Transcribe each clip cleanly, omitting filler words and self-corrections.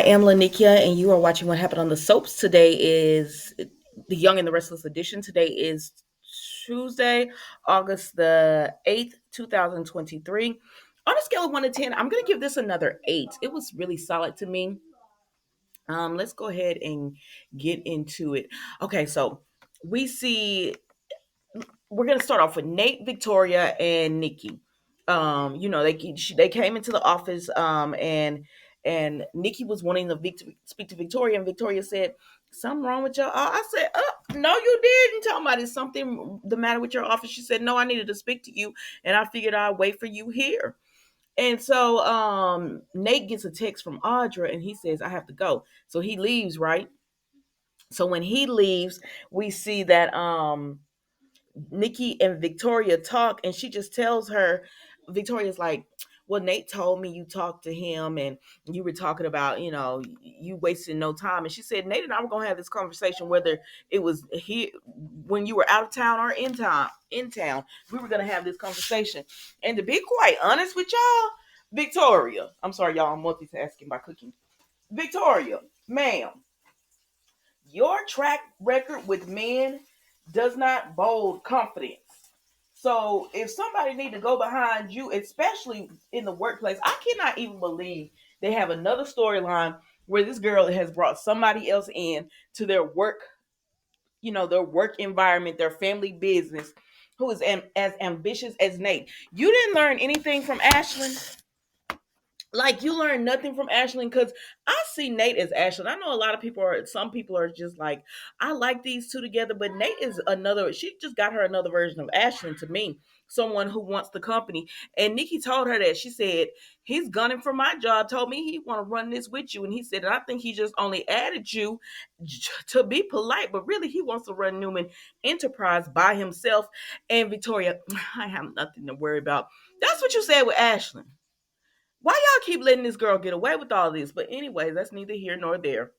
am Lanikia, and you are watching What Happened on the Soaps. Today is the Young and the Restless edition. Today is Tuesday, August the 8th, 2023. On a scale of 1 to 10, I'm going to give this another 8. It was really solid to me. Let's go ahead and get into it. Okay, so we see we're gonna start off with Nate, Victoria, and Nikki. They came into the office, and Nikki was wanting to speak to Victoria, and Victoria said, "Something wrong with your?" I said, "No, you didn't." Talking about is something the matter with your office? She said, "No, I needed to speak to you, and I figured I'd wait for you here." And so Nate gets a text from Audra, and he says, "I have to go." So he leaves, right? So when he leaves, we see that Nikki and Victoria talk, and she just tells her, Victoria's like, "Well, Nate told me you talked to him, and you were talking about, you wasted no time." And she said, "Nate and I were gonna have this conversation, whether it was here when you were out of town or in town. In town, we were gonna have this conversation." And to be quite honest with y'all, Victoria, I'm sorry, y'all, I'm multitasking by cooking. Victoria, ma'am, your track record with men does not bode confidence. So if somebody need to go behind you, especially in the workplace, I cannot even believe they have another storyline where this girl has brought somebody else in to their work, their work environment, their family business, who is as ambitious as Nate. You didn't learn anything from Ashlyn. Like, you learn nothing from Ashlyn, because I see Nate as Ashlyn. I know a lot of people are, some people are just like, I like these two together, but Nate is another, she just got her another version of Ashlyn to me, someone who wants the company. And Nikki told her that. She said, "He's gunning for my job, told me he want to run this with you." And he said, "I think he just only added you to be polite, but really he wants to run Newman Enterprise by himself." And Victoria, "I have nothing to worry about." That's what you said with Ashlyn. Why y'all keep letting this girl get away with all this? But anyways, that's neither here nor there.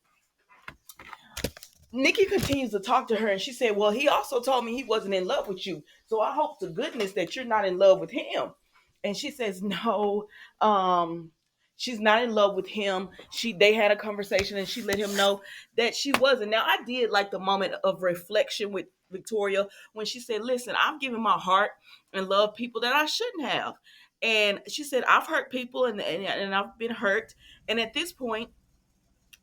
Nikki continues to talk to her, and she said, "Well, he also told me he wasn't in love with you. So I hope to goodness that you're not in love with him." And she says, "No, she's not in love with him. They had a conversation, and she let him know that she wasn't." Now, I did like the moment of reflection with Victoria when she said, "Listen, I've given my heart and loved people that I shouldn't have." And she said, "I've hurt people, and I've been hurt. And at this point,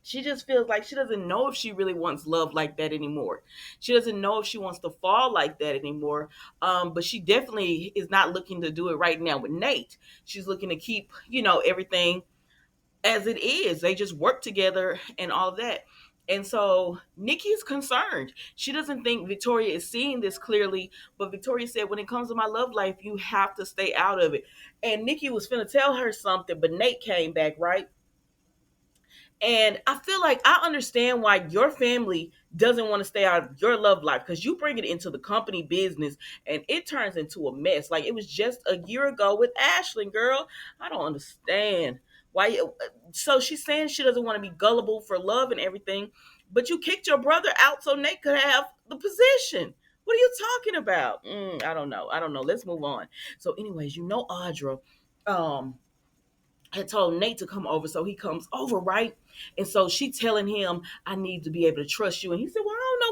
she just feels like she doesn't know if she really wants love like that anymore. She doesn't know if she wants to fall like that anymore. But she definitely is not looking to do it right now with Nate. She's looking to keep, everything as it is. They just work together and all of that." And so Nikki is concerned. She doesn't think Victoria is seeing this clearly, but Victoria said, "When it comes to my love life, you have to stay out of it." And Nikki was finna tell her something, but Nate came back, right? And I feel like I understand why your family doesn't want to stay out of your love life, because you bring it into the company business and it turns into a mess. Like, it was just a year ago with Ashlyn, girl. I don't understand why. So she's saying she doesn't want to be gullible for love and everything, but you kicked your brother out so Nate could have the position. What are you talking about? I don't know. I don't know. Let's move on. So, anyways, Audra, um, had told Nate to come over, so he comes over, right? And so she telling him, "I need to be able to trust you." And he said, "Well, I don't know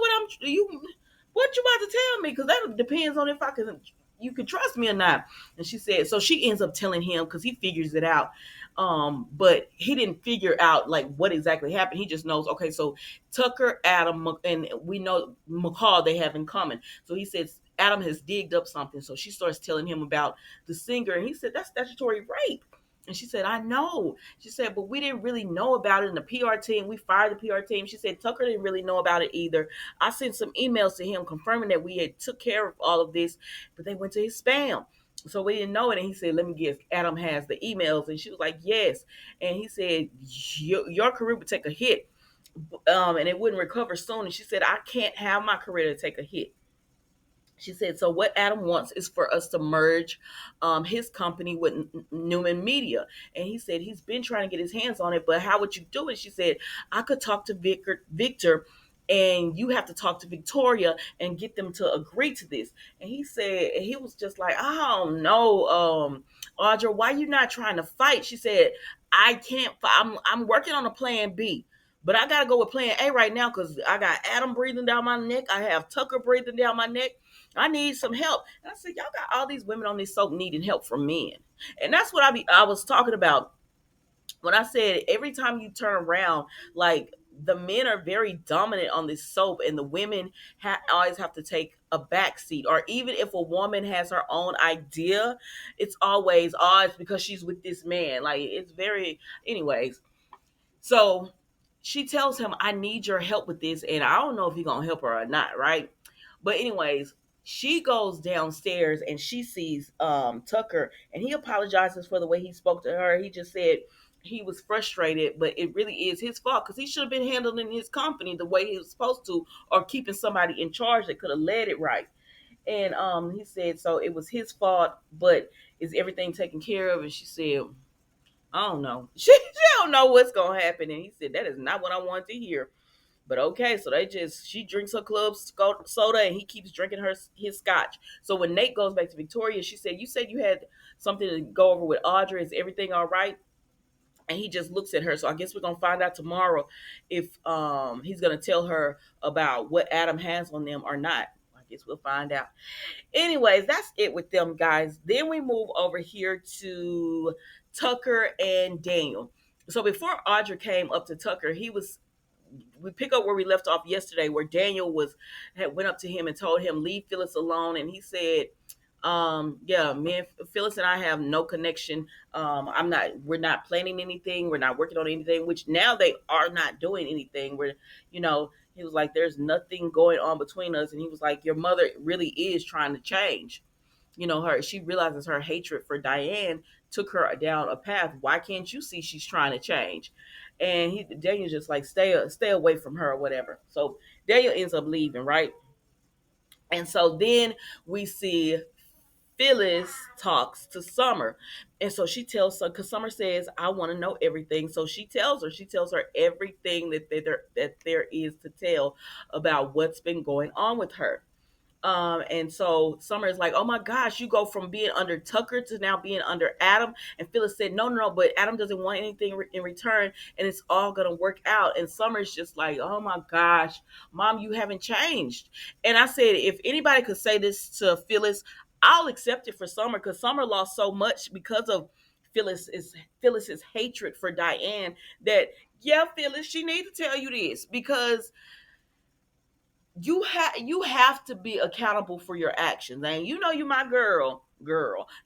what you about to tell me, because that depends on if I can you can trust me or not." And she said, so she ends up telling him, because he figures it out. But he didn't figure out like what exactly happened. He just knows, okay, so Tucker, Adam, and we know McCall, they have in common. So he says Adam has digged up something. So she starts telling him about the singer, and he said, "That's statutory rape." And she said, "I know." She said, "But we didn't really know about it in the PR team. We fired the PR team." She said, "Tucker didn't really know about it either. I sent some emails to him confirming that we had took care of all of this, but they went to his spam. So we didn't know it." And he said, "Let me guess, Adam has the emails." And she was like, "Yes." And he said, your career would take a hit, and it wouldn't recover soon." And she said, "I can't have my career to take a hit." She said, "So what Adam wants is for us to merge his company with Newman Media." And he said he's been trying to get his hands on it, but how would you do it? She said, "I could talk to Victor and you have to talk to Victoria and get them to agree to this. And he said, and he was just like, I don't know, Audra, why you not trying to fight? She said, I can't. I'm working on a plan B. But I gotta go with plan A right now because I got Adam breathing down my neck. I have Tucker breathing down my neck. I need some help. And I said, y'all got all these women on this soap needing help from men. And that's what I was talking about when I said every time you turn around, like the men are very dominant on this soap, and the women always have to take a back seat. Or even if a woman has her own idea, it's always, oh, it's because she's with this man. Like it's very, anyways. So she tells him, I need your help with this. And I don't know if he's going to help her or not, right? But, anyways, she goes downstairs and she sees Tucker, and he apologizes for the way he spoke to her. He just said he was frustrated, but it really is his fault because he should have been handling his company the way he was supposed to, or keeping somebody in charge that could have led it right. And he said, so it was his fault, but is everything taken care of? And she said, I don't know. She don't know what's gonna happen. And he said, that is not what I wanted to hear. But okay, so she drinks her club soda and he keeps drinking his scotch. So when Nate goes back to Victoria, she said, you said you had something to go over with Audra. Is everything all right? And he just looks at her. So I guess we're gonna find out tomorrow if he's gonna tell her about what Adam has on them or not. I guess we'll find out. Anyways, that's it with them guys. Then we move over here to Tucker and Daniel. So before Audra came up to Tucker, we pick up where we left off yesterday, where Daniel had went up to him and told him leave Phyllis alone, and he said, yeah, me and Phyllis and I have no connection. We're not planning anything, we're not working on anything, which now they are not doing anything. He was like, there's nothing going on between us. And he was like, your mother really is trying to change. She realizes her hatred for Diane took her down a path. Why can't you see she's trying to change? And Daniel's just like, stay away from her or whatever. So Daniel ends up leaving, right? And so then we see Phyllis talks to Summer. And so she tells her, because Summer says, I want to know everything. So she tells her everything that there is to tell about what's been going on with her. And so Summer is like, oh my gosh, you go from being under Tucker to now being under Adam. And Phyllis said, no, no, no, but Adam doesn't want anything in return, and it's all going to work out. And Summer's just like, oh my gosh, Mom, you haven't changed. And I said, if anybody could say this to Phyllis, I'll accept it for Summer, because Summer lost so much because of Phyllis's hatred for Diane that, yeah, Phyllis, she needs to tell you this, because you have to be accountable for your actions. And you my girl,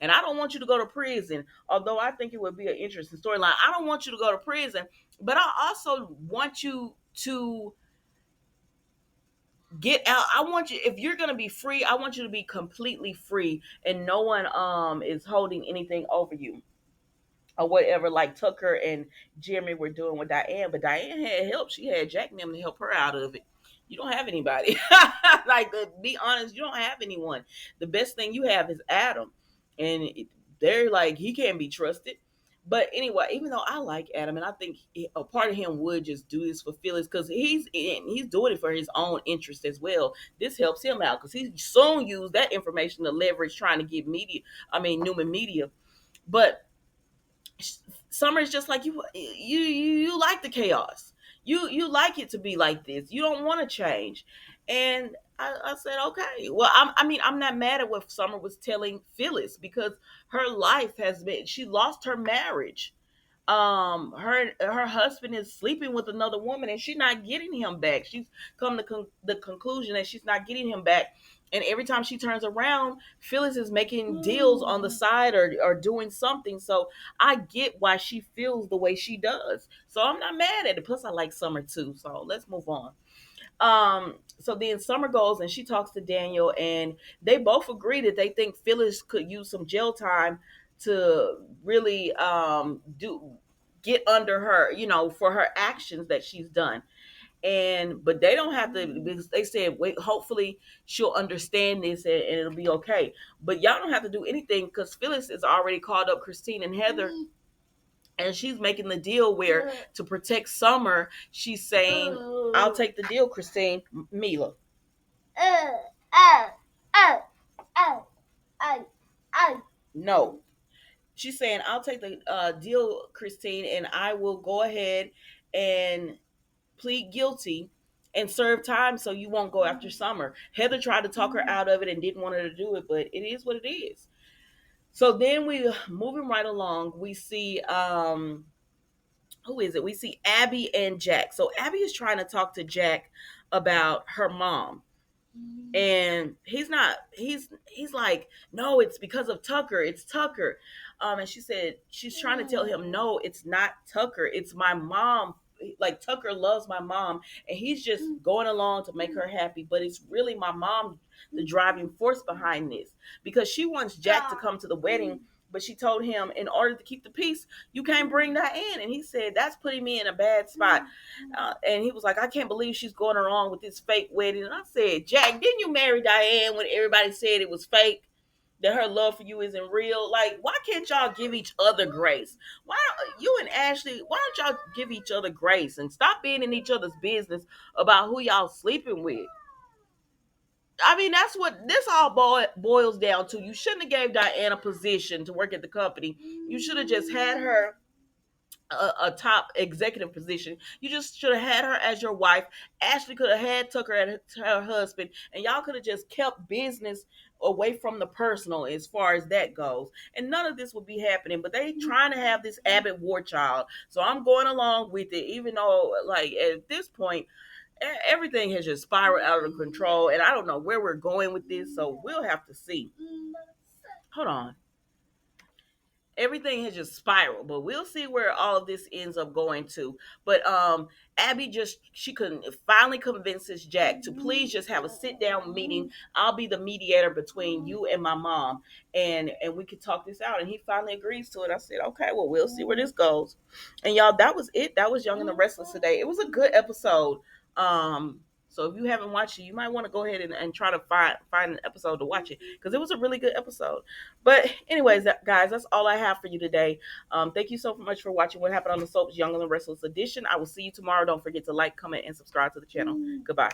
and I don't want you to go to prison, although I think it would be an interesting storyline. I don't want you to go to prison, but I also want you to get out. I want you, if you're going to be free, I want you to be completely free, and no one is holding anything over you or whatever, like Tucker and Jeremy were doing with Diane. But Diane had help. She had Jack and them to help her out of it. You don't have anybody. Like, to be honest, you don't have anyone. The best thing you have is Adam. And they're like, he can't be trusted. But anyway, even though I like Adam, and I think a part of him would just do this for Phyllis, because he's doing it for his own interest as well. This helps him out because he soon use that information to leverage trying to get Newman Media. But Summer's just like, you like the chaos. You like it to be like this. You don't want to change. And I said, okay. Well, I'm not mad at what Summer was telling Phyllis, because her life has been, she lost her marriage. Her husband is sleeping with another woman, and she's not getting him back. She's come to the conclusion that she's not getting him back. And every time she turns around, Phyllis is making deals on the side, or doing something. So I get why she feels the way she does. So I'm not mad at it. Plus, I like Summer too. So let's move on. So then Summer goes and she talks to Daniel, and they both agree that they think Phyllis could use some jail time to really get under her, for her actions that she's done. But they don't have to, because they said, wait, hopefully she'll understand this, and it'll be okay. But y'all don't have to do anything, because Phyllis has already called up Christine and Heather and she's making the deal where to protect Summer, she's saying, "I'll take the deal, Christine." Mila. No. She's saying, "I'll take the deal, Christine, and I will go ahead and plead guilty and serve time so you won't go after Summer." Heather tried to talk her out of it and didn't want her to do it, but it is what it is. So then we moving right along, we see who is it? We see Abby and Jack. So Abby is trying to talk to Jack about her mom, and he's like, "No, it's because of Tucker, it's Tucker." And she said she's trying to tell him, "No, it's not Tucker, it's my mom. Like, Tucker loves my mom and he's just going along to make her happy, but it's really my mom, the driving force behind this, because she wants Jack to come to the wedding, but she told him, in order to keep the peace, you can't bring Diane." And he said, "That's putting me in a bad spot." And he was like, "I can't believe she's going along with this fake wedding." And I said, "Jack, didn't you marry Diane when everybody said it was fake? That her love for you isn't real? Like, why can't y'all give each other grace? Why you and Ashley, why don't y'all give each other grace and stop being in each other's business about who y'all sleeping with?" I mean, that's what this all boils down to. You shouldn't have gave Diane a position to work at the company. You should have just had her a top executive position. You just should have had her as your wife. Ashley could have had Tucker as her husband, and y'all could have just kept business away from the personal as far as that goes. And none of this would be happening. But they trying to have this Abbott war child. So I'm going along with it, even though, like, at this point, everything has just spiraled out of control, and I don't know where we're going with this. So we'll have to see. Hold on. Everything has just spiraled, but we'll see where all of this ends up going to. But Abby just, she couldn't finally convinces Jack to please just have a sit down meeting. "I'll be the mediator between you and my mom, and we could talk this out." And he finally agrees to it. I said, "Okay, well, we'll see where this goes." And y'all, that was it. That was Young and the Restless today. It was a good episode. So if you haven't watched it, you might want to go ahead and try to find an episode to watch it, because it was a really good episode. But anyways, guys, that's all I have for you today. Thank you so much for watching What Happened on the Soaps Young and the Restless edition. I will see you tomorrow. Don't forget to like, comment, and subscribe to the channel. Goodbye.